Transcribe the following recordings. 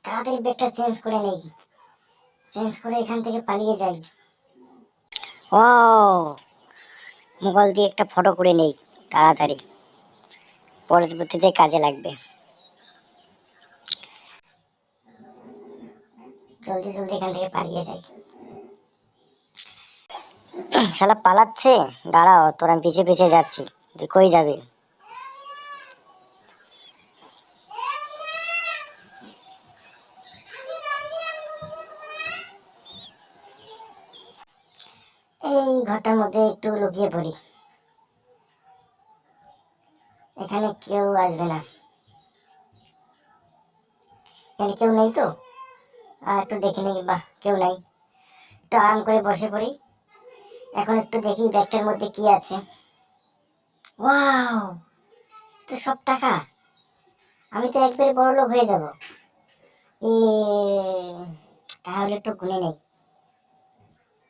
তাড়াতাড়ি ব্যাগটা চেঞ্জ করে নেই, চেঞ্জ করে এখান থেকে পালিয়ে যাই। ও, মোবাইল দিয়ে একটা ফটো করে নেই তাড়াতাড়ি, পরবর্তীতে কাজে লাগবে। জলদি জলদি এখান থেকে পালিয়ে যাই। শালা পালাচ্ছে, দাঁড়াও, তোরা পিছে পিছে যাচ্ছি, তুই কই যাবি? এই ঘরটার মধ্যে একটু লুকিয়ে পড়ি, এখানে কেউ আসবে না, এখানে কেউ নেই তো। একটু দেখে নেই, বাহ কেউ নাই, একটু আরাম করে বসে পড়ি। এখন একটু দেখি ব্যাগটার মধ্যে কি আছে। ওয়াও, তো সব টাকা, আমি তো একবারে বড়লোক হয়ে যাব। এ, তাহলে একটু গুনে নেই,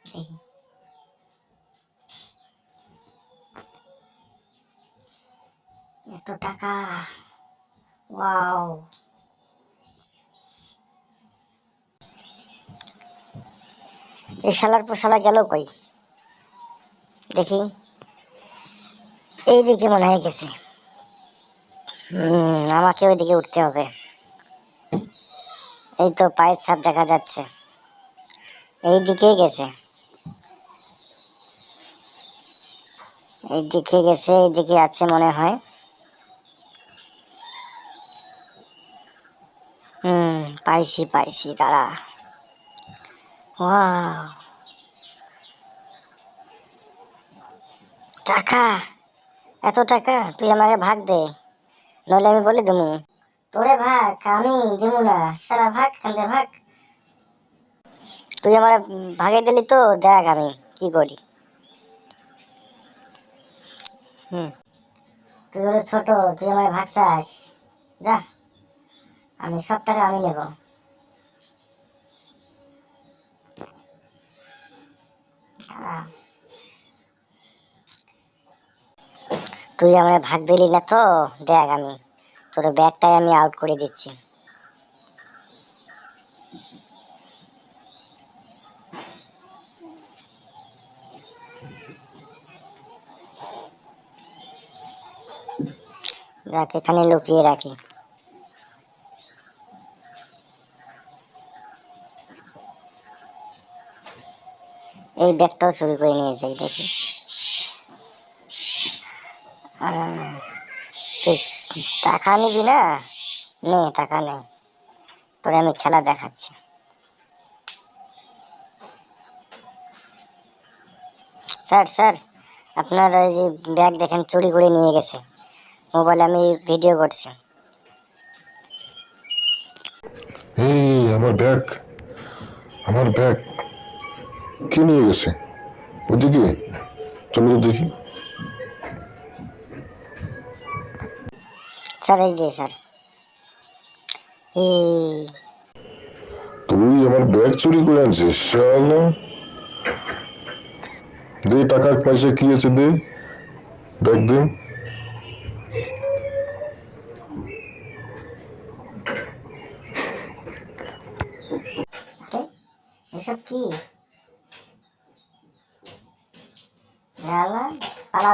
দেখি। এত টাকা, ওয়াও। এই শালার পর শালা গেল কই, দেখি। এই দিকে মনে হয় গেছে। আমাকে ওইদিকে উঠতে হবে। এই তো পায়ের ছাপ দেখা যাচ্ছে, এই দিকেই গেছে, এই দিকে গেছে, এই দিকে আছে মনে হয়। পাইছি পাইছি, দাঁড়া। ওয়াও, টাকা, এত টাকা! তুই আমাকে ভাগ দে, নইলে আমি বলে দেবো। তোরে ভাগ, আমি দেবো না, সারা ভাগ কান্দে ভাগ। তুই আমার ভাগে দিলি তো, দেখ আমি কি করি। তুই বলে ছোট, তুই আমার ভাগ চাস, যা, আমি সব টাকা আমি নেব। তুই আমার ভাগ দিলি না তো, দেখ আমি তোর ব্যাগটাই আমি আউট করে দিচ্ছি। দেখ, এখানে লুকিয়ে রাখি। এই ব্যাগটাও চুরি করে নিয়ে যাই, দেখি। তুই টাকা নিবি না? নে, টাকা নেই, তোরে আমি খেলা দেখাচ্ছি। স্যার স্যার, আপনার ওই যে ব্যাগ দেখেন চুরি করে নিয়ে গেছে, মোবাইলে আমি ভিডিও করছি। আমার ব্যাগ, আমার ব্যাগ কে নিয়ে গেছে? ওদিকে চলো তো দেখি। স্যার এই যে স্যার, এই তুই আমার ব্যাগ চুরি করে আনছিস? শালা, দে টাকা পয়সা কি আছে, দে ব্যাগ দে। এসব কি? পালা